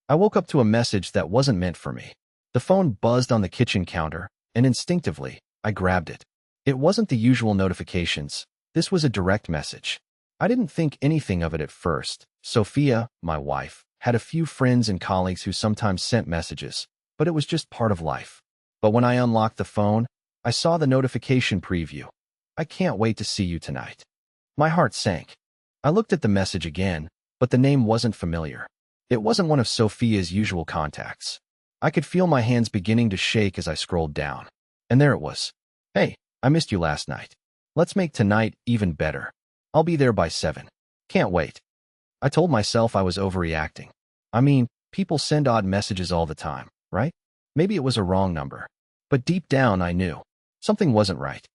I woke up to a message that wasn't meant for me. The phone buzzed on the kitchen counter, and instinctively, I grabbed it. It wasn't the usual notifications. This was a direct message. I didn't think anything of it at first. Sophia, my wife, had a few friends and colleagues who sometimes sent messages, but it was just part of life. But when I unlocked the phone, I saw the notification preview. I can't wait to see you tonight. My heart sank. I looked at the message again, but the name wasn't familiar. It wasn't one of Sophia's usual contacts. I could feel my hands beginning to shake as I scrolled down. And there it was. Hey, I missed you last night. Let's make tonight even better. I'll be there by 7. Can't wait. I told myself I was overreacting. I mean, people send odd messages all the time, right? Maybe it was a wrong number. But deep down I knew. Something wasn't right.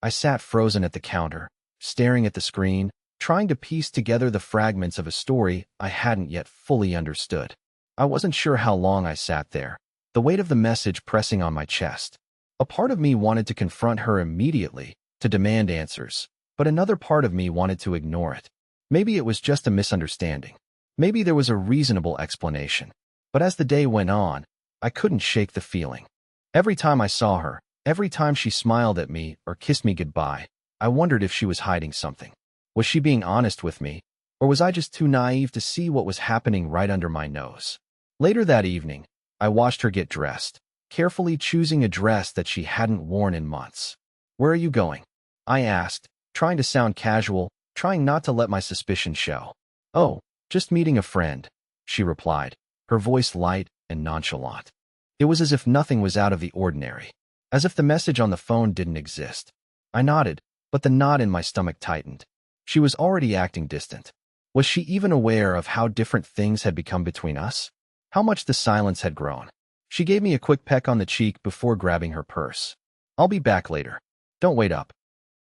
I sat frozen at the counter, staring at the screen, trying to piece together the fragments of a story I hadn't yet fully understood. I wasn't sure how long I sat there, the weight of the message pressing on my chest. A part of me wanted to confront her immediately, to demand answers, but another part of me wanted to ignore it. Maybe it was just a misunderstanding. Maybe there was a reasonable explanation. But as the day went on, I couldn't shake the feeling. Every time I saw her, every time she smiled at me or kissed me goodbye, I wondered if she was hiding something. Was she being honest with me, or was I just too naive to see what was happening right under my nose? Later that evening, I watched her get dressed, carefully choosing a dress that she hadn't worn in months. "Where are you going?" I asked, trying to sound casual, trying not to let my suspicion show. "Oh, just meeting a friend," she replied, her voice light and nonchalant. It was as if nothing was out of the ordinary, as if the message on the phone didn't exist. I nodded, but the knot in my stomach tightened. She was already acting distant. Was she even aware of how different things had become between us? How much the silence had grown? She gave me a quick peck on the cheek before grabbing her purse. "I'll be back later. Don't wait up."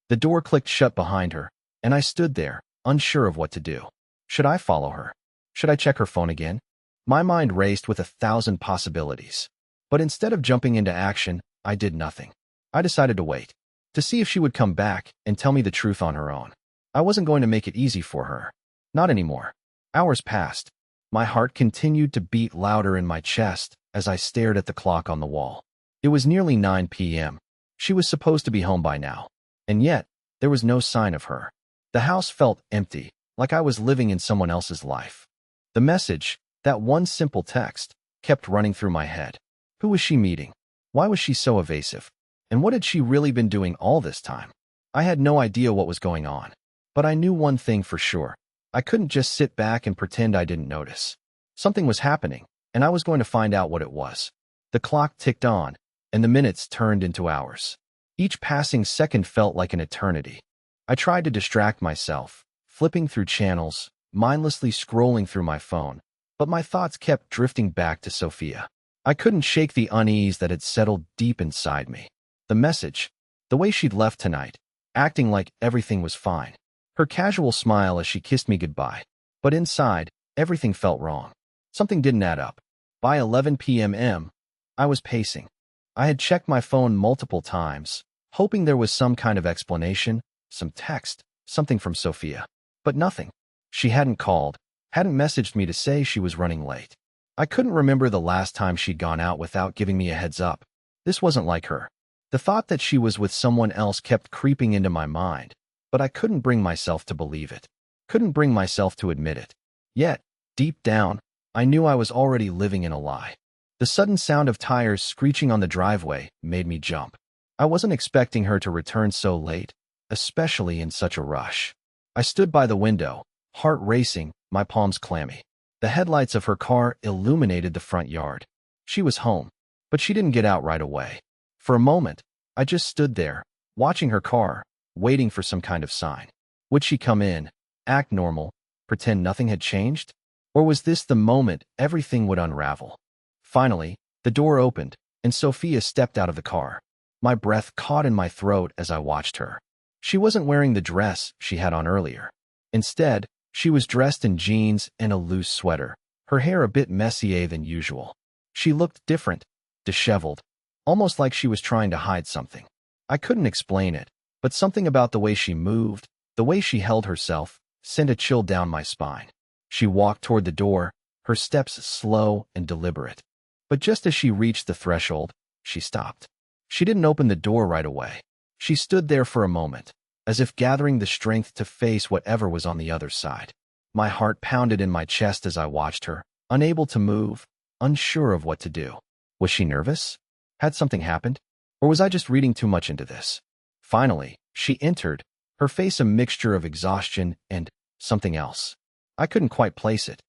The door clicked shut behind her, and I stood there, unsure of what to do. Should I follow her? Should I check her phone again? My mind raced with 1,000 possibilities. But instead of jumping into action, I did nothing. I decided to wait, to see if she would come back and tell me the truth on her own. I wasn't going to make it easy for her. Not anymore. Hours passed. My heart continued to beat louder in my chest as I stared at the clock on the wall. It was nearly 9 p.m. She was supposed to be home by now. And yet, there was no sign of her. The house felt empty, like I was living in someone else's life. The message, that one simple text, kept running through my head. Who was she meeting? Why was she so evasive? And what had she really been doing all this time? I had no idea what was going on. But I knew one thing for sure. I couldn't just sit back and pretend I didn't notice. Something was happening, and I was going to find out what it was. The clock ticked on, and the minutes turned into hours. Each passing second felt like an eternity. I tried to distract myself, flipping through channels, mindlessly scrolling through my phone, but my thoughts kept drifting back to Sophia. I couldn't shake the unease that had settled deep inside me. The message, the way she'd left tonight, acting like everything was fine. Her casual smile as she kissed me goodbye. But inside, everything felt wrong. Something didn't add up. By 11 p.m., I was pacing. I had checked my phone multiple times, hoping there was some kind of explanation, some text, something from Sophia. But nothing. She hadn't called, hadn't messaged me to say she was running late. I couldn't remember the last time she'd gone out without giving me a heads up. This wasn't like her. The thought that she was with someone else kept creeping into my mind, but I couldn't bring myself to believe it. Couldn't bring myself to admit it. Yet, deep down, I knew I was already living in a lie. The sudden sound of tires screeching on the driveway made me jump. I wasn't expecting her to return so late, especially in such a rush. I stood by the window, heart racing, my palms clammy. The headlights of her car illuminated the front yard. She was home, but she didn't get out right away. For a moment, I just stood there, watching her car, waiting for some kind of sign. Would she come in, act normal, pretend nothing had changed? Or was this the moment everything would unravel? Finally, the door opened, and Sophia stepped out of the car. My breath caught in my throat as I watched her. She wasn't wearing the dress she had on earlier. Instead, she was dressed in jeans and a loose sweater, her hair a bit messier than usual. She looked different, disheveled, almost like she was trying to hide something. I couldn't explain it, but something about the way she moved, the way she held herself, sent a chill down my spine. She walked toward the door, her her steps slow and deliberate. But just as she reached the threshold, she stopped. She didn't open the door right away. She stood there for a moment, as if gathering the strength to face whatever was on the other side. My heart pounded in my chest as I watched her, unable to move, unsure of what to do. Was she nervous? Had something happened? Or was I just reading too much into this? Finally, she entered, her face a mixture of exhaustion and something else. I couldn't quite place it.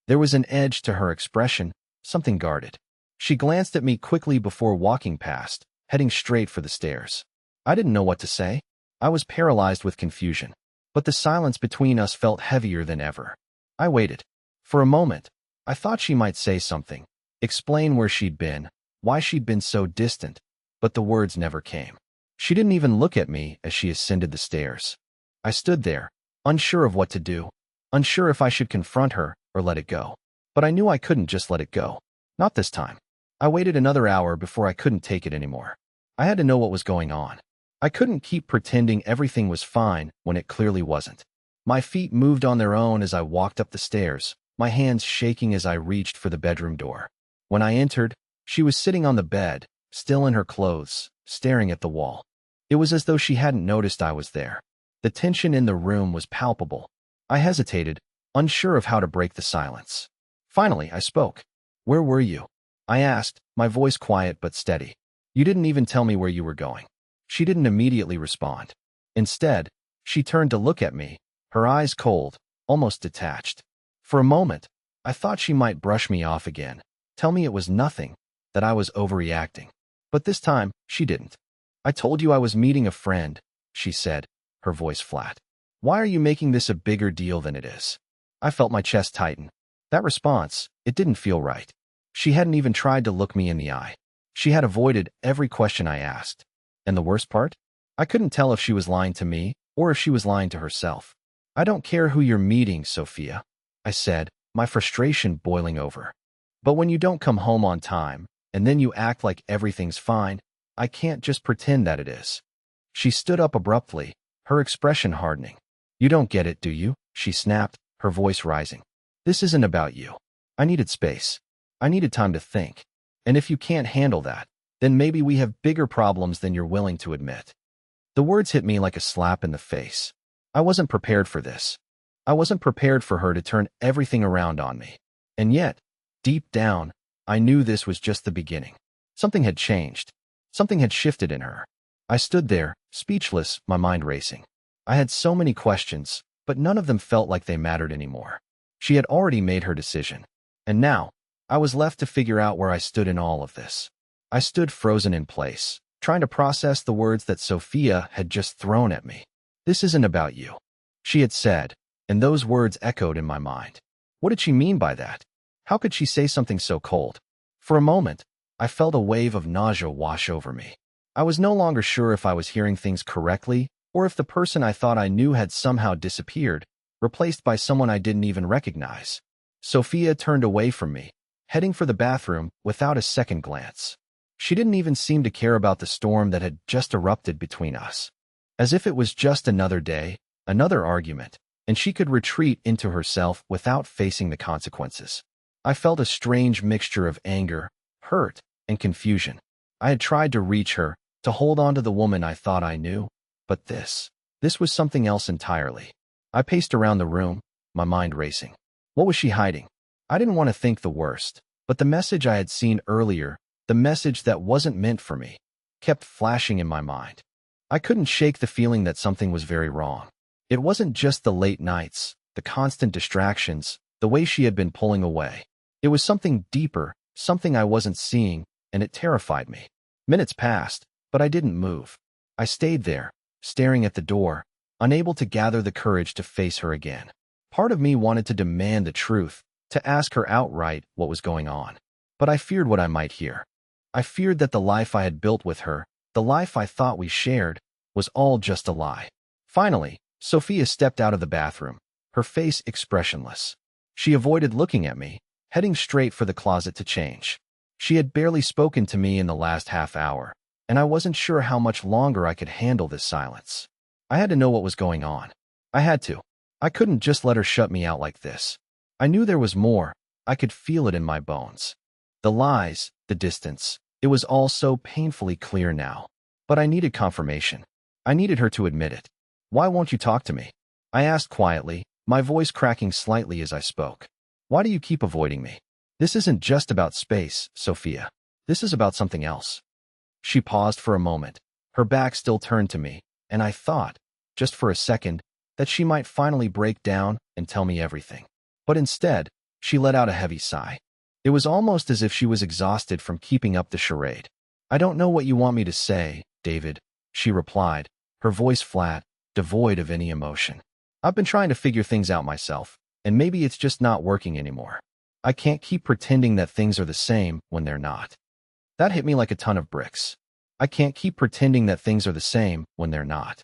There was an edge to her expression, something guarded. She glanced at me quickly before walking past, heading straight for the stairs. I didn't know what to say. I was paralyzed with confusion, but the silence between us felt heavier than ever. I waited. For a moment, I thought she might say something, explain where she'd been, why she'd been so distant, but the words never came. She didn't even look at me as she ascended the stairs. I stood there, unsure of what to do, unsure if I should confront her or let it go. But I knew I couldn't just let it go. Not this time. I waited another hour before I couldn't take it anymore. I had to know what was going on. I couldn't keep pretending everything was fine when it clearly wasn't. My feet moved on their own as I walked up the stairs, my hands shaking as I reached for the bedroom door. When I entered, she was sitting on the bed, still in her clothes, staring at the wall. It was as though she hadn't noticed I was there. The tension in the room was palpable. I hesitated, unsure of how to break the silence. Finally, I spoke. "Where were you?" I asked, my voice quiet but steady. "You didn't even tell me where you were going." She didn't immediately respond. Instead, she turned to look at me, her eyes cold, almost detached. For a moment, I thought she might brush me off again, tell me it was nothing, that I was overreacting. But this time, she didn't. "I told you I was meeting a friend," she said, her voice flat. "Why are you making this a bigger deal than it is?" I felt my chest tighten. That response, it didn't feel right. She hadn't even tried to look me in the eye. She had avoided every question I asked. And the worst part? I couldn't tell if she was lying to me or if she was lying to herself. "I don't care who you're meeting, Sophia," I said, my frustration boiling over. "But when you don't come home on time, and then you act like everything's fine, I can't just pretend that it is." She stood up abruptly, her expression hardening. "You don't get it, do you?" she snapped, her voice rising. "This isn't about you. I needed space. I needed time to think. And if you can't handle that, then maybe we have bigger problems than you're willing to admit." The words hit me like a slap in the face. I wasn't prepared for this. I wasn't prepared for her to turn everything around on me. And yet, deep down, I knew this was just the beginning. Something had changed. Something had shifted in her. I stood there, speechless, my mind racing. I had so many questions, but none of them felt like they mattered anymore. She had already made her decision. And now, I was left to figure out where I stood in all of this. I stood frozen in place, trying to process the words that Sophia had just thrown at me. "This isn't about you," she had said, and those words echoed in my mind. What did she mean by that? How could she say something so cold? For a moment, I felt a wave of nausea wash over me. I was no longer sure if I was hearing things correctly or if the person I thought I knew had somehow disappeared, replaced by someone I didn't even recognize. Sophia turned away from me, heading for the bathroom without a second glance. She didn't even seem to care about the storm that had just erupted between us. As if it was just another day, another argument, and she could retreat into herself without facing the consequences. I felt a strange mixture of anger, hurt, and confusion. I had tried to reach her, to hold on to the woman I thought I knew, but this was something else entirely. I paced around the room, my mind racing. What was she hiding? I didn't want to think the worst, but the message I had seen earlier, the message that wasn't meant for me, kept flashing in my mind. I couldn't shake the feeling that something was very wrong. It wasn't just the late nights, the constant distractions, the way she had been pulling away. It was something deeper, something I wasn't seeing, and it terrified me. Minutes passed, but I didn't move. I stayed there, staring at the door, unable to gather the courage to face her again. Part of me wanted to demand the truth, to ask her outright what was going on. But I feared what I might hear. I feared that the life I had built with her, the life I thought we shared, was all just a lie. Finally, Sophia stepped out of the bathroom, her face expressionless. She avoided looking at me, heading straight for the closet to change. She had barely spoken to me in the last half hour, and I wasn't sure how much longer I could handle this silence. I had to know what was going on. I had to. I couldn't just let her shut me out like this. I knew there was more, I could feel it in my bones. The lies, the distance, it was all so painfully clear now. But I needed confirmation. I needed her to admit it. Why won't you talk to me? I asked quietly, my voice cracking slightly as I spoke. Why do you keep avoiding me? This isn't just about space, Sophia. This is about something else. She paused for a moment, her back still turned to me, and I thought, just for a second, that she might finally break down and tell me everything. But instead, she let out a heavy sigh. It was almost as if she was exhausted from keeping up the charade. I don't know what you want me to say, David, she replied, her voice flat, devoid of any emotion. I've been trying to figure things out myself, and maybe it's just not working anymore. I can't keep pretending that things are the same when they're not. That hit me like a ton of bricks. I can't keep pretending that things are the same when they're not.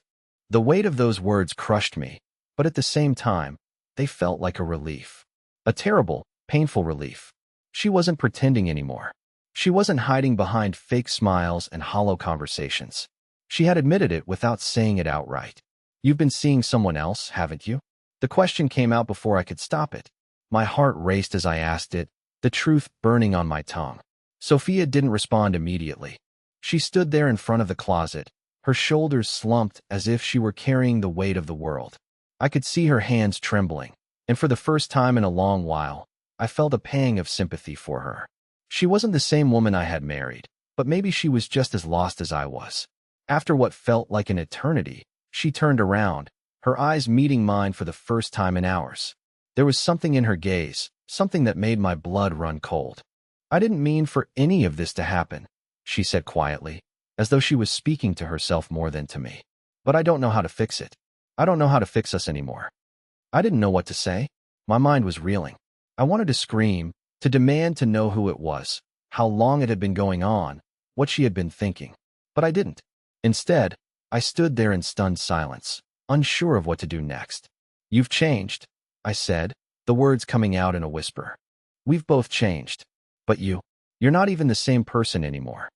The weight of those words crushed me, but at the same time, they felt like a relief. A terrible, painful relief. She wasn't pretending anymore. She wasn't hiding behind fake smiles and hollow conversations. She had admitted it without saying it outright. You've been seeing someone else, haven't you? The question came out before I could stop it. My heart raced as I asked it, the truth burning on my tongue. Sophia didn't respond immediately. She stood there in front of the closet, her shoulders slumped as if she were carrying the weight of the world. I could see her hands trembling, and for the first time in a long while, I felt a pang of sympathy for her. She wasn't the same woman I had married, but maybe she was just as lost as I was. After what felt like an eternity, she turned around, her eyes meeting mine for the first time in hours. There was something in her gaze, something that made my blood run cold. I didn't mean for any of this to happen, she said quietly, as though she was speaking to herself more than to me. But I don't know how to fix it. I don't know how to fix us anymore. I didn't know what to say. My mind was reeling. I wanted to scream, to demand to know who it was, how long it had been going on, what she had been thinking. But I didn't. Instead, I stood there in stunned silence, unsure of what to do next. You've changed, I said, the words coming out in a whisper. We've both changed. But you're not even the same person anymore.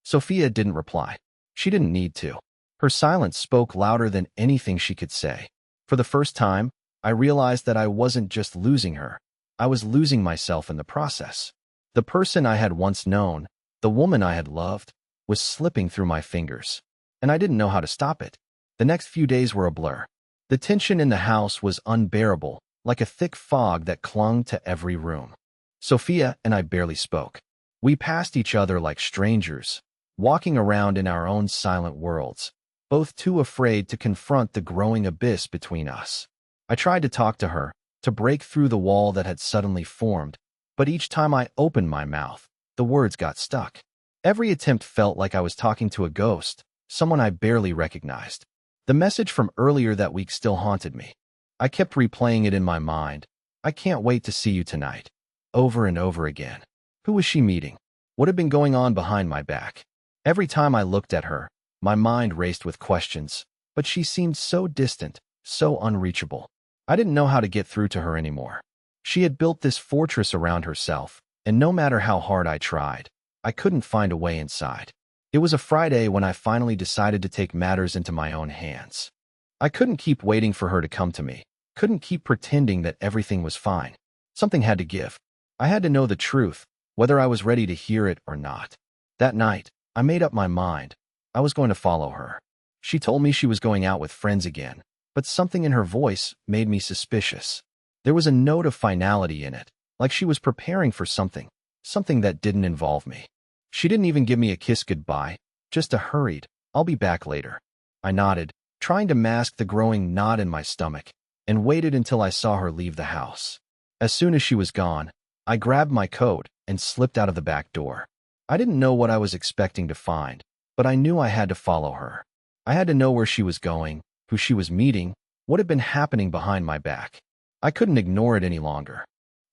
Sophia didn't reply. She didn't need to. Her silence spoke louder than anything she could say. For the first time, I realized that I wasn't just losing her. I was losing myself in the process. The person I had once known, the woman I had loved, was slipping through my fingers, and I didn't know how to stop it. The next few days were a blur. The tension in the house was unbearable, like a thick fog that clung to every room. Sophia and I barely spoke. We passed each other like strangers, walking around in our own silent worlds, both too afraid to confront the growing abyss between us. I tried to talk to her, to break through the wall that had suddenly formed, but each time I opened my mouth, the words got stuck. Every attempt felt like I was talking to a ghost, someone I barely recognized. The message from earlier that week still haunted me. I kept replaying it in my mind. I can't wait to see you tonight. Over and over again. Who was she meeting? What had been going on behind my back? Every time I looked at her, my mind raced with questions, but she seemed so distant, so unreachable. I didn't know how to get through to her anymore. She had built this fortress around herself, and no matter how hard I tried, I couldn't find a way inside. It was a Friday when I finally decided to take matters into my own hands. I couldn't keep waiting for her to come to me, couldn't keep pretending that everything was fine. Something had to give. I had to know the truth, whether I was ready to hear it or not. That night, I made up my mind. I was going to follow her. She told me she was going out with friends again, but something in her voice made me suspicious. There was a note of finality in it, like she was preparing for something that didn't involve me. She didn't even give me a kiss goodbye, just a hurried, "I'll be back later." I nodded, trying to mask the growing knot in my stomach, and waited until I saw her leave the house. As soon as she was gone, I grabbed my coat and slipped out of the back door. I didn't know what I was expecting to find, but I knew I had to follow her. I had to know where she was going, who she was meeting, what had been happening behind my back. I couldn't ignore it any longer.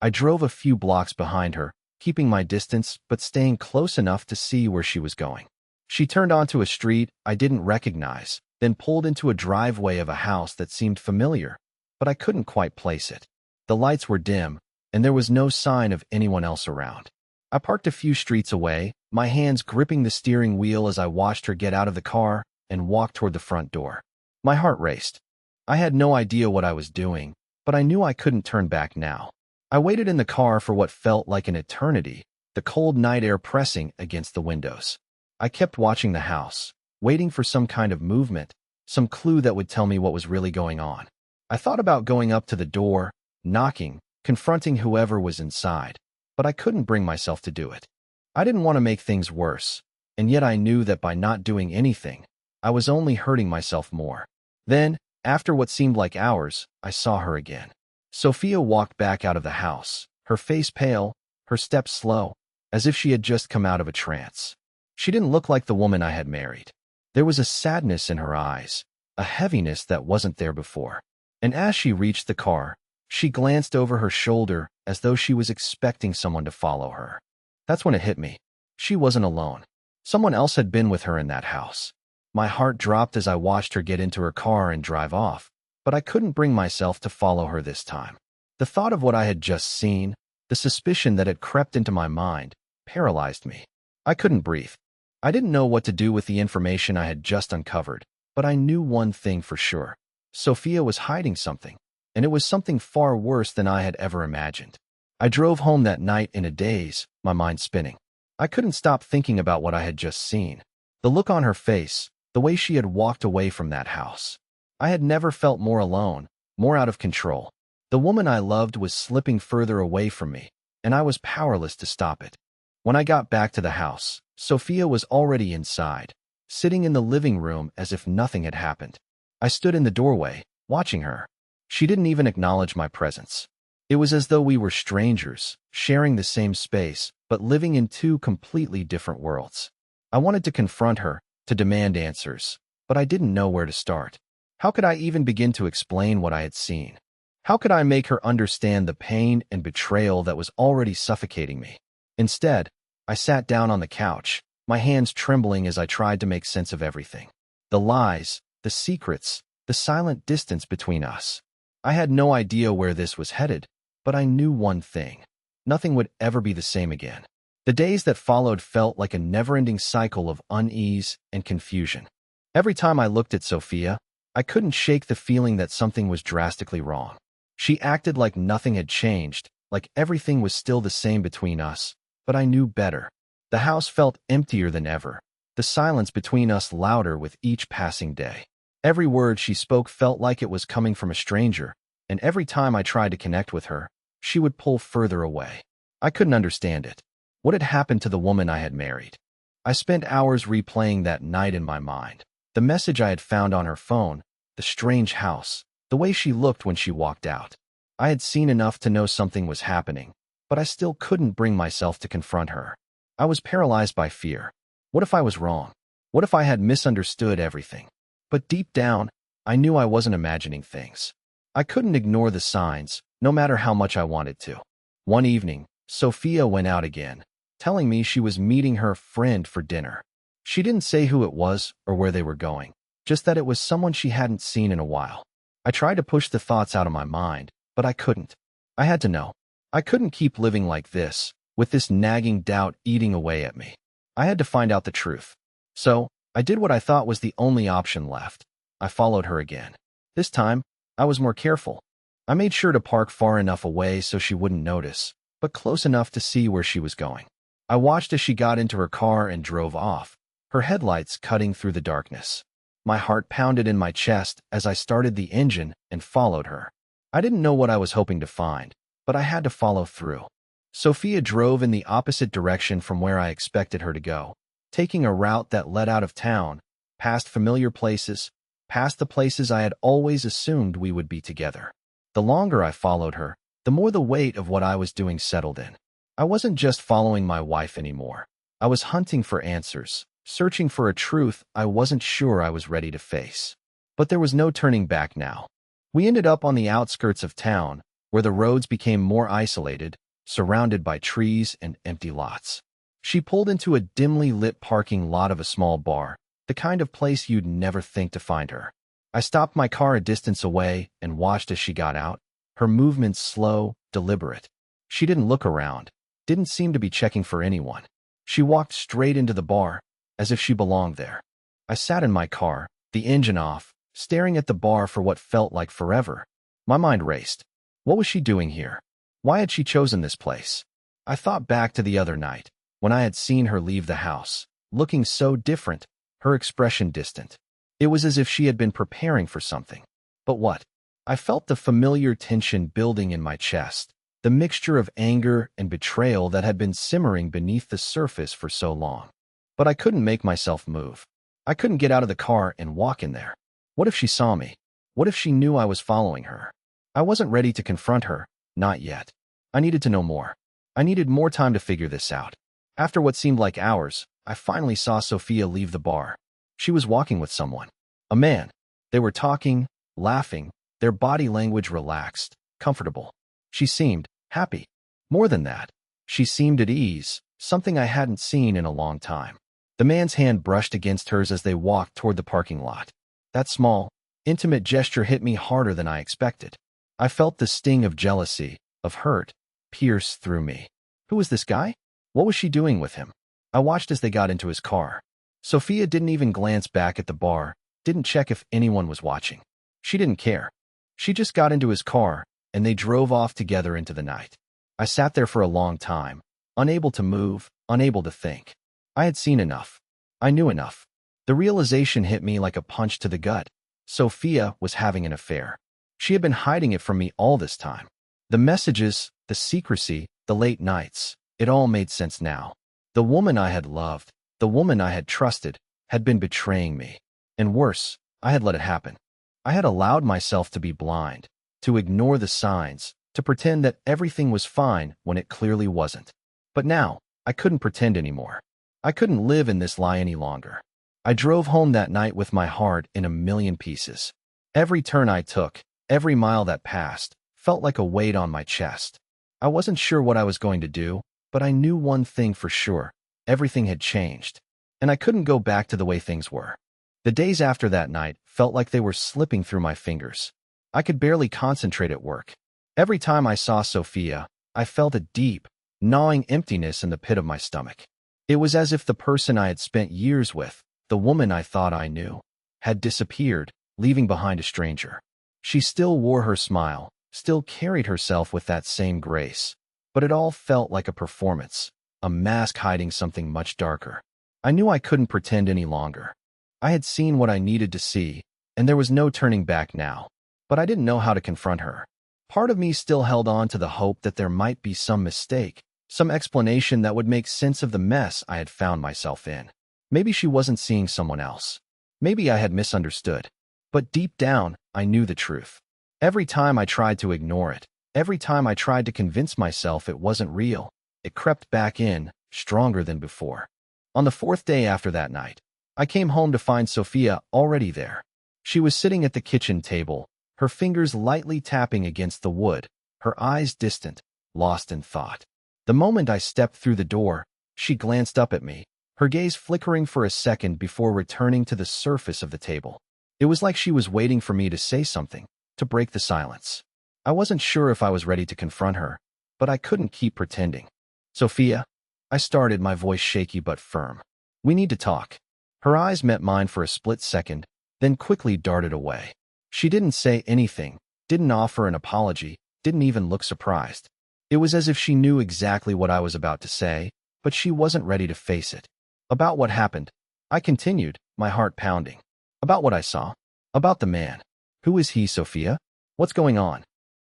I drove a few blocks behind her, keeping my distance but staying close enough to see where she was going. She turned onto a street I didn't recognize, then pulled into a driveway of a house that seemed familiar, but I couldn't quite place it. The lights were dim, and there was no sign of anyone else around. I parked a few streets away, my hands gripping the steering wheel as I watched her get out of the car and walk toward the front door. My heart raced. I had no idea what I was doing, but I knew I couldn't turn back now. I waited in the car for what felt like an eternity, the cold night air pressing against the windows. I kept watching the house, waiting for some kind of movement, some clue that would tell me what was really going on. I thought about going up to the door, knocking, confronting whoever was inside, but I couldn't bring myself to do it. I didn't want to make things worse, and yet I knew that by not doing anything, I was only hurting myself more. Then, after what seemed like hours, I saw her again. Sophia walked back out of the house, her face pale, her steps slow, as if she had just come out of a trance. She didn't look like the woman I had married. There was a sadness in her eyes, a heaviness that wasn't there before. And as she reached the car, she glanced over her shoulder as though she was expecting someone to follow her. That's when it hit me. She wasn't alone. Someone else had been with her in that house. My heart dropped as I watched her get into her car and drive off, but I couldn't bring myself to follow her this time. The thought of what I had just seen, the suspicion that had crept into my mind, paralyzed me. I couldn't breathe. I didn't know what to do with the information I had just uncovered, but I knew one thing for sure. Sophia was hiding something, and it was something far worse than I had ever imagined. I drove home that night in a daze, my mind spinning. I couldn't stop thinking about what I had just seen. The look on her face, the way she had walked away from that house. I had never felt more alone, more out of control. The woman I loved was slipping further away from me, and I was powerless to stop it. When I got back to the house, Sophia was already inside, sitting in the living room as if nothing had happened. I stood in the doorway, watching her. She didn't even acknowledge my presence. It was as though we were strangers, sharing the same space, but living in two completely different worlds. I wanted to confront her, to demand answers, but I didn't know where to start. How could I even begin to explain what I had seen? How could I make her understand the pain and betrayal that was already suffocating me? Instead, I sat down on the couch, my hands trembling as I tried to make sense of everything. The lies, the secrets, the silent distance between us. I had no idea where this was headed, but I knew one thing. Nothing would ever be the same again. The days that followed felt like a never-ending cycle of unease and confusion. Every time I looked at Sophia, I couldn't shake the feeling that something was drastically wrong. She acted like nothing had changed, like everything was still the same between us, but I knew better. The house felt emptier than ever, the silence between us louder with each passing day. Every word she spoke felt like it was coming from a stranger, and every time I tried to connect with her, she would pull further away. I couldn't understand it. What had happened to the woman I had married? I spent hours replaying that night in my mind. The message I had found on her phone, the strange house, the way she looked when she walked out. I had seen enough to know something was happening, but I still couldn't bring myself to confront her. I was paralyzed by fear. What if I was wrong? What if I had misunderstood everything? But deep down, I knew I wasn't imagining things. I couldn't ignore the signs, no matter how much I wanted to. One evening, Sophia went out again, telling me she was meeting her friend for dinner. She didn't say who it was or where they were going, just that it was someone she hadn't seen in a while. I tried to push the thoughts out of my mind, but I couldn't. I had to know. I couldn't keep living like this, with this nagging doubt eating away at me. I had to find out the truth. So, I did what I thought was the only option left. I followed her again. This time, I was more careful. I made sure to park far enough away so she wouldn't notice, but close enough to see where she was going. I watched as she got into her car and drove off, her headlights cutting through the darkness. My heart pounded in my chest as I started the engine and followed her. I didn't know what I was hoping to find, but I had to follow through. Sophia drove in the opposite direction from where I expected her to go, taking a route that led out of town, past familiar places, past the places I had always assumed we would be together. The longer I followed her, the more the weight of what I was doing settled in. I wasn't just following my wife anymore. I was hunting for answers, searching for a truth I wasn't sure I was ready to face. But there was no turning back now. We ended up on the outskirts of town, where the roads became more isolated, surrounded by trees and empty lots. She pulled into a dimly lit parking lot of a small bar, the kind of place you'd never think to find her. I stopped my car a distance away and watched as she got out, her movements slow, deliberate. She didn't look around, didn't seem to be checking for anyone. She walked straight into the bar, as if she belonged there. I sat in my car, the engine off, staring at the bar for what felt like forever. My mind raced. What was she doing here? Why had she chosen this place? I thought back to the other night, when I had seen her leave the house, looking so different, her expression distant. It was as if she had been preparing for something. But what? I felt the familiar tension building in my chest, the mixture of anger and betrayal that had been simmering beneath the surface for so long. But I couldn't make myself move. I couldn't get out of the car and walk in there. What if she saw me? What if she knew I was following her? I wasn't ready to confront her, not yet. I needed to know more. I needed more time to figure this out. After what seemed like hours, I finally saw Sophia leave the bar. She was walking with someone. A man. They were talking, laughing, their body language relaxed, comfortable. She seemed happy. More than that, she seemed at ease, something I hadn't seen in a long time. The man's hand brushed against hers as they walked toward the parking lot. That small, intimate gesture hit me harder than I expected. I felt the sting of jealousy, of hurt, pierce through me. Who was this guy? What was she doing with him? I watched as they got into his car. Sophia didn't even glance back at the bar, didn't check if anyone was watching. She didn't care. She just got into his car, and they drove off together into the night. I sat there for a long time, unable to move, unable to think. I had seen enough. I knew enough. The realization hit me like a punch to the gut. Sophia was having an affair. She had been hiding it from me all this time. The messages, the secrecy, the late nights, it all made sense now. The woman I had loved, the woman I had trusted, had been betraying me. And worse, I had let it happen. I had allowed myself to be blind, to ignore the signs, to pretend that everything was fine when it clearly wasn't. But now, I couldn't pretend anymore. I couldn't live in this lie any longer. I drove home that night with my heart in a million pieces. Every turn I took, every mile that passed, felt like a weight on my chest. I wasn't sure what I was going to do, but I knew one thing for sure. Everything had changed, and I couldn't go back to the way things were. The days after that night felt like they were slipping through my fingers. I could barely concentrate at work. Every time I saw Sophia, I felt a deep, gnawing emptiness in the pit of my stomach. It was as if the person I had spent years with, the woman I thought I knew, had disappeared, leaving behind a stranger. She still wore her smile, still carried herself with that same grace, but it all felt like a performance, a mask hiding something much darker. I knew I couldn't pretend any longer. I had seen what I needed to see, and there was no turning back now. But I didn't know how to confront her. Part of me still held on to the hope that there might be some mistake, some explanation that would make sense of the mess I had found myself in. Maybe she wasn't seeing someone else. Maybe I had misunderstood. But deep down, I knew the truth. Every time I tried to ignore it, every time I tried to convince myself it wasn't real, it crept back in, stronger than before. On the fourth day after that night, I came home to find Sophia already there. She was sitting at the kitchen table, her fingers lightly tapping against the wood, her eyes distant, lost in thought. The moment I stepped through the door, she glanced up at me, her gaze flickering for a second before returning to the surface of the table. It was like she was waiting for me to say something, to break the silence. I wasn't sure if I was ready to confront her, but I couldn't keep pretending. Sophia, I started, my voice shaky but firm. We need to talk. Her eyes met mine for a split second, then quickly darted away. She didn't say anything, didn't offer an apology, didn't even look surprised. It was as if she knew exactly what I was about to say, but she wasn't ready to face it. About what happened, I continued, my heart pounding. About what I saw. About the man. Who is he, Sophia? What's going on?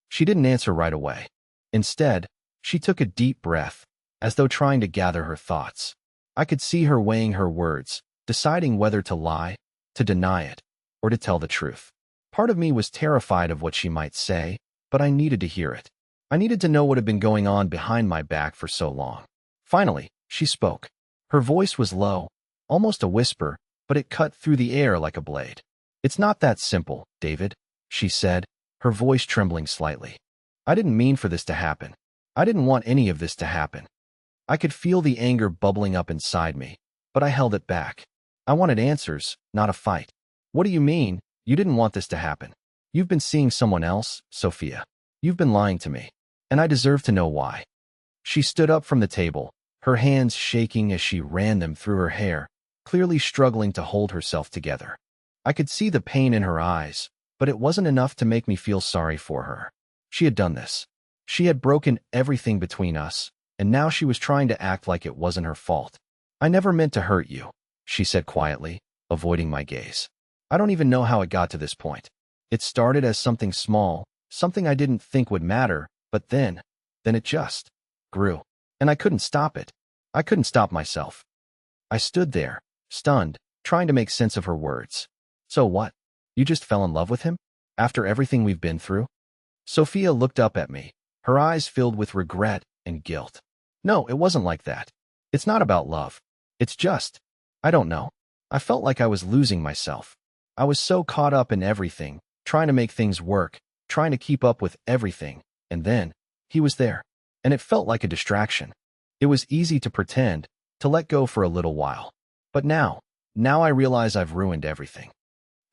She didn't answer right away. Instead, she took a deep breath, as though trying to gather her thoughts. I could see her weighing her words, deciding whether to lie, to deny it, or to tell the truth. Part of me was terrified of what she might say, but I needed to hear it. I needed to know what had been going on behind my back for so long. Finally, she spoke. Her voice was low, almost a whisper, but it cut through the air like a blade. It's not that simple, David, she said, her voice trembling slightly. I didn't mean for this to happen. I didn't want any of this to happen. I could feel the anger bubbling up inside me, but I held it back. I wanted answers, not a fight. What do you mean, you didn't want this to happen? You've been seeing someone else, Sophia. You've been lying to me, and I deserve to know why. She stood up from the table, her hands shaking as she ran them through her hair, clearly struggling to hold herself together. I could see the pain in her eyes, but it wasn't enough to make me feel sorry for her. She had done this. She had broken everything between us, and now she was trying to act like it wasn't her fault. "I never meant to hurt you," she said quietly, avoiding my gaze. "I don't even know how it got to this point. It started as something small, something I didn't think would matter, but then it just grew. And I couldn't stop it. I couldn't stop myself." I stood there, stunned, trying to make sense of her words. "So what? You just fell in love with him? After everything we've been through?" Sophia looked up at me, her eyes filled with regret and guilt. "No, it wasn't like that. It's not about love. It's just, I don't know. I felt like I was losing myself. I was so caught up in everything, trying to make things work, trying to keep up with everything, and then he was there. And it felt like a distraction. It was easy to pretend, to let go for a little while. But now I realize I've ruined everything."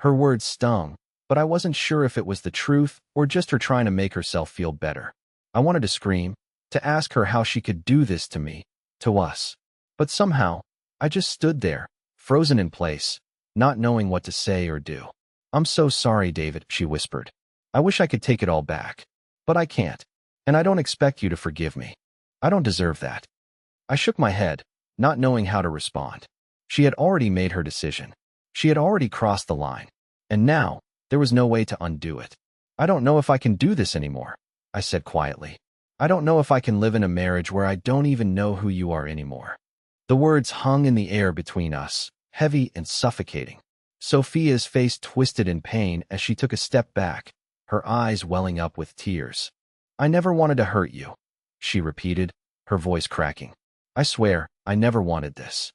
Her words stung, but I wasn't sure if it was the truth or just her trying to make herself feel better. I wanted to scream, to ask her how she could do this to me, to us. But somehow, I just stood there, frozen in place, not knowing what to say or do. "I'm so sorry, David," she whispered. "I wish I could take it all back. But I can't. And I don't expect you to forgive me. I don't deserve that." I shook my head, not knowing how to respond. She had already made her decision. She had already crossed the line. And now, there was no way to undo it. "I don't know if I can do this anymore," I said quietly. "I don't know if I can live in a marriage where I don't even know who you are anymore." The words hung in the air between us, heavy and suffocating. Sophia's face twisted in pain as she took a step back, her eyes welling up with tears. "I never wanted to hurt you," she repeated, her voice cracking. "I swear, I never wanted this."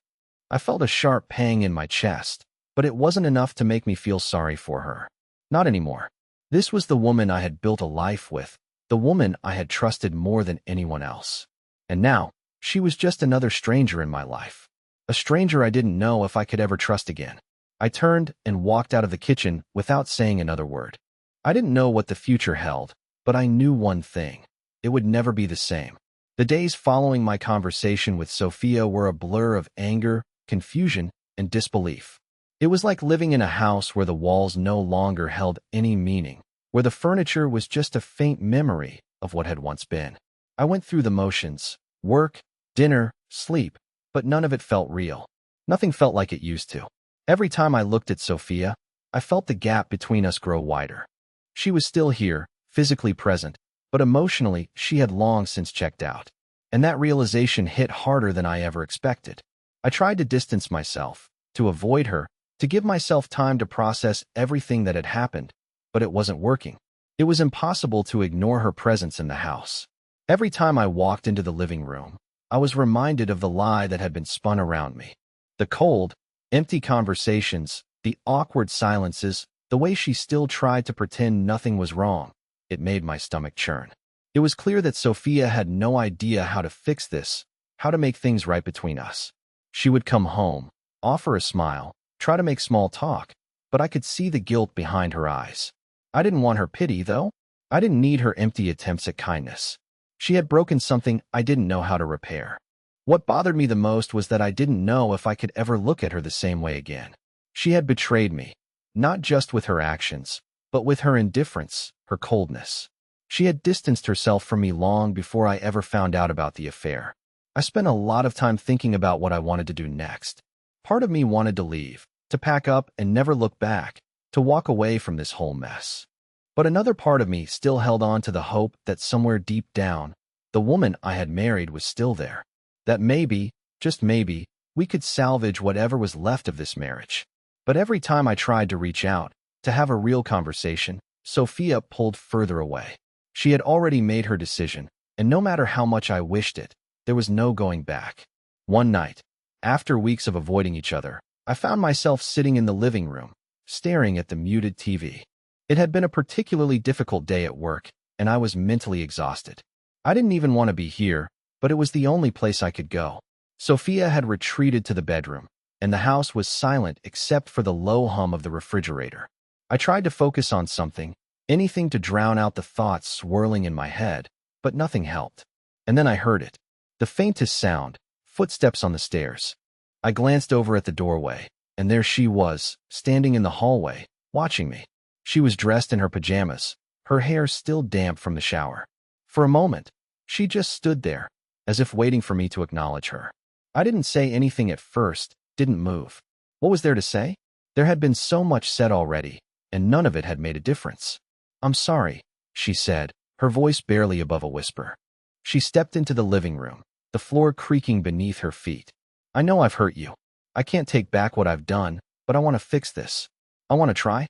I felt a sharp pang in my chest, but it wasn't enough to make me feel sorry for her. Not anymore. This was the woman I had built a life with, the woman I had trusted more than anyone else. And now, she was just another stranger in my life. A stranger I didn't know if I could ever trust again. I turned and walked out of the kitchen without saying another word. I didn't know what the future held, but I knew one thing. It would never be the same. The days following my conversation with Sophia were a blur of anger, confusion, and disbelief. It was like living in a house where the walls no longer held any meaning, where the furniture was just a faint memory of what had once been. I went through the motions, work, dinner, sleep, but none of it felt real. Nothing felt like it used to. Every time I looked at Sophia, I felt the gap between us grow wider. She was still here, physically present, but emotionally she had long since checked out. And that realization hit harder than I ever expected. I tried to distance myself, to avoid her, to give myself time to process everything that had happened, but it wasn't working. It was impossible to ignore her presence in the house. Every time I walked into the living room, I was reminded of the lie that had been spun around me. The cold, empty conversations, the awkward silences, the way she still tried to pretend nothing was wrong. It made my stomach churn. It was clear that Sophia had no idea how to fix this, how to make things right between us. She would come home, offer a smile, try to make small talk, but I could see the guilt behind her eyes. I didn't want her pity, though. I didn't need her empty attempts at kindness. She had broken something I didn't know how to repair. What bothered me the most was that I didn't know if I could ever look at her the same way again. She had betrayed me, not just with her actions, but with her indifference, her coldness. She had distanced herself from me long before I ever found out about the affair. I spent a lot of time thinking about what I wanted to do next. Part of me wanted to leave, to pack up and never look back, to walk away from this whole mess. But another part of me still held on to the hope that somewhere deep down, the woman I had married was still there. That maybe, just maybe, we could salvage whatever was left of this marriage. But every time I tried to reach out, to have a real conversation, Sophia pulled further away. She had already made her decision, and no matter how much I wished it, there was no going back. One night, after weeks of avoiding each other, I found myself sitting in the living room, staring at the muted TV. It had been a particularly difficult day at work, and I was mentally exhausted. I didn't even want to be here, but it was the only place I could go. Sophia had retreated to the bedroom, and the house was silent except for the low hum of the refrigerator. I tried to focus on something, anything to drown out the thoughts swirling in my head, but nothing helped. And then I heard it. The faintest sound, footsteps on the stairs. I glanced over at the doorway, and there she was, standing in the hallway, watching me. She was dressed in her pajamas, her hair still damp from the shower. For a moment, she just stood there, as if waiting for me to acknowledge her. I didn't say anything at first, didn't move. What was there to say? There had been so much said already, and none of it had made a difference. I'm sorry, she said, her voice barely above a whisper. She stepped into the living room, the floor creaking beneath her feet. I know I've hurt you. I can't take back what I've done, but I want to fix this. I want to try.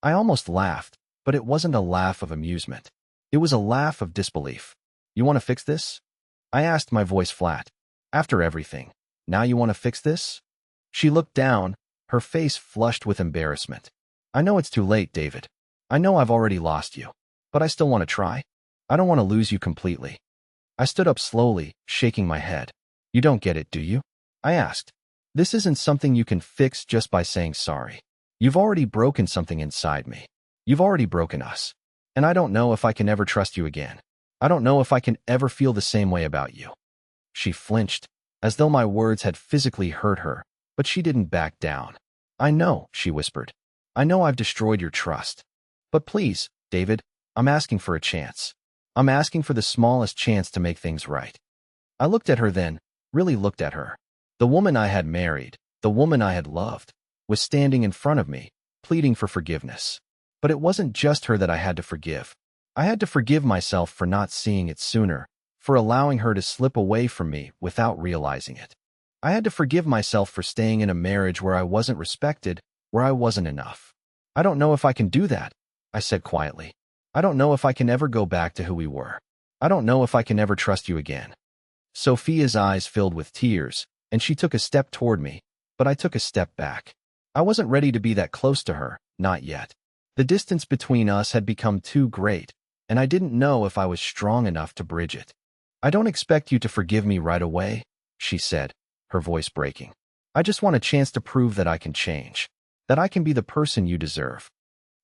I almost laughed, but it wasn't a laugh of amusement. It was a laugh of disbelief. You want to fix this? I asked, my voice flat. After everything, now you want to fix this? She looked down, her face flushed with embarrassment. I know it's too late, David. I know I've already lost you, but I still want to try. I don't want to lose you completely. I stood up slowly, shaking my head. You don't get it, do you? I asked. This isn't something you can fix just by saying sorry. You've already broken something inside me. You've already broken us. And I don't know if I can ever trust you again. I don't know if I can ever feel the same way about you. She flinched, as though my words had physically hurt her, but she didn't back down. I know, she whispered. I know I've destroyed your trust. But please, David, I'm asking for a chance. I'm asking for the smallest chance to make things right. I looked at her then, really looked at her. The woman I had married, the woman I had loved, was standing in front of me, pleading for forgiveness. But it wasn't just her that I had to forgive. I had to forgive myself for not seeing it sooner, for allowing her to slip away from me without realizing it. I had to forgive myself for staying in a marriage where I wasn't respected, where I wasn't enough. I don't know if I can do that, I said quietly. I don't know if I can ever go back to who we were. I don't know if I can ever trust you again. Sophia's eyes filled with tears, and she took a step toward me, but I took a step back. I wasn't ready to be that close to her, not yet. The distance between us had become too great, and I didn't know if I was strong enough to bridge it. I don't expect you to forgive me right away, she said, her voice breaking. I just want a chance to prove that I can change, that I can be the person you deserve.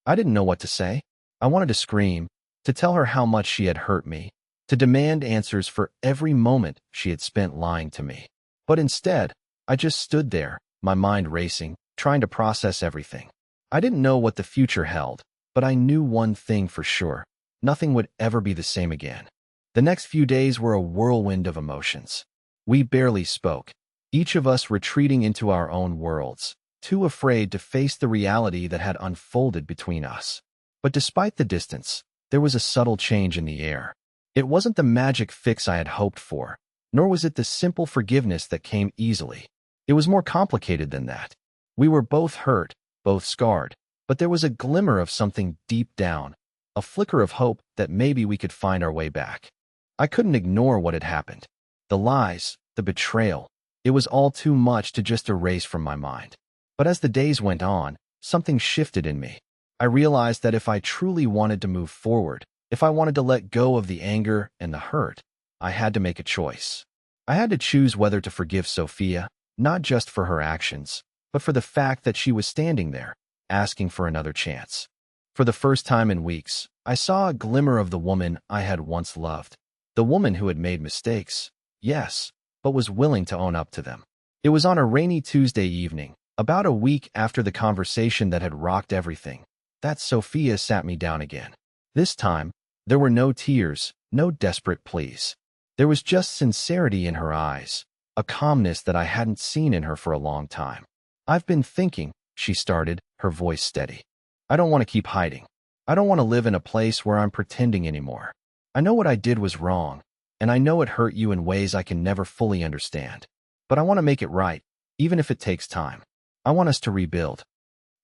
I didn't know what to say. I wanted to scream, to tell her how much she had hurt me, to demand answers for every moment she had spent lying to me. But instead, I just stood there, my mind racing, trying to process everything. I didn't know what the future held, but I knew one thing for sure. Nothing would ever be the same again. The next few days were a whirlwind of emotions. We barely spoke, each of us retreating into our own worlds, too afraid to face the reality that had unfolded between us. But despite the distance, there was a subtle change in the air. It wasn't the magic fix I had hoped for, nor was it the simple forgiveness that came easily. It was more complicated than that. We were both hurt, both scarred, but there was a glimmer of something deep down, a flicker of hope that maybe we could find our way back. I couldn't ignore what had happened. The lies, the betrayal, it was all too much to just erase from my mind. But as the days went on, something shifted in me. I realized that if I truly wanted to move forward, if I wanted to let go of the anger and the hurt, I had to make a choice. I had to choose whether to forgive Sophia, not just for her actions, but for the fact that she was standing there, asking for another chance. For the first time in weeks, I saw a glimmer of the woman I had once loved. The woman who had made mistakes, yes, but was willing to own up to them. It was on a rainy Tuesday evening, about a week after the conversation that had rocked everything, that Sophia sat me down again. This time, there were no tears, no desperate pleas. There was just sincerity in her eyes, a calmness that I hadn't seen in her for a long time. I've been thinking, she started, her voice steady. I don't want to keep hiding. I don't want to live in a place where I'm pretending anymore. I know what I did was wrong, and I know it hurt you in ways I can never fully understand. But I want to make it right, even if it takes time. I want us to rebuild.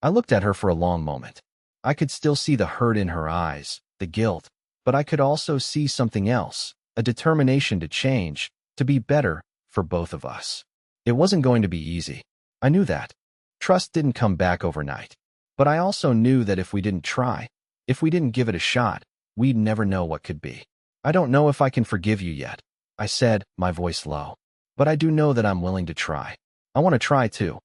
I looked at her for a long moment. I could still see the hurt in her eyes, the guilt, but I could also see something else, a determination to change, to be better for both of us. It wasn't going to be easy. I knew that. Trust didn't come back overnight. But I also knew that if we didn't try, if we didn't give it a shot, we'd never know what could be. I don't know if I can forgive you yet, I said, my voice low. But I do know that I'm willing to try. I want to try too.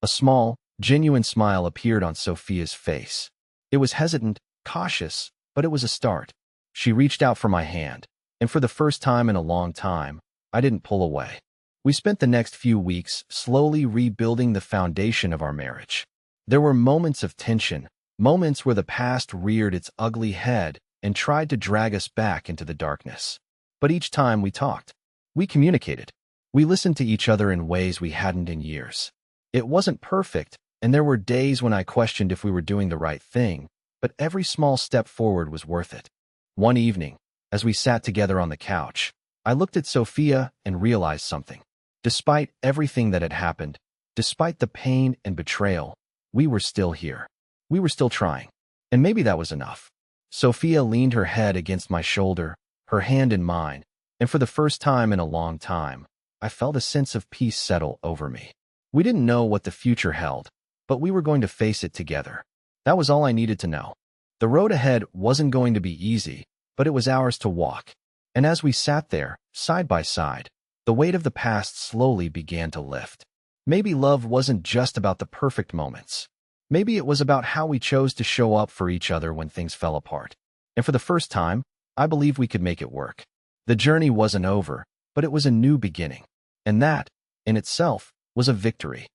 A small, genuine smile appeared on Sophia's face. It was hesitant, cautious, but it was a start. She reached out for my hand, and for the first time in a long time, I didn't pull away. We spent the next few weeks slowly rebuilding the foundation of our marriage. There were moments of tension, moments where the past reared its ugly head, and tried to drag us back into the darkness. But each time we talked, we communicated. We listened to each other in ways we hadn't in years. It wasn't perfect, and there were days when I questioned if we were doing the right thing, but every small step forward was worth it. One evening, as we sat together on the couch, I looked at Sophia and realized something. Despite everything that had happened, despite the pain and betrayal, we were still here. We were still trying. And maybe that was enough. Sophia leaned her head against my shoulder, her hand in mine, and for the first time in a long time, I felt a sense of peace settle over me. We didn't know what the future held, but we were going to face it together. That was all I needed to know. The road ahead wasn't going to be easy, but it was ours to walk. And as we sat there, side by side, the weight of the past slowly began to lift. Maybe love wasn't just about the perfect moments. Maybe it was about how we chose to show up for each other when things fell apart. And for the first time, I believed we could make it work. The journey wasn't over, but it was a new beginning. And that, in itself, was a victory.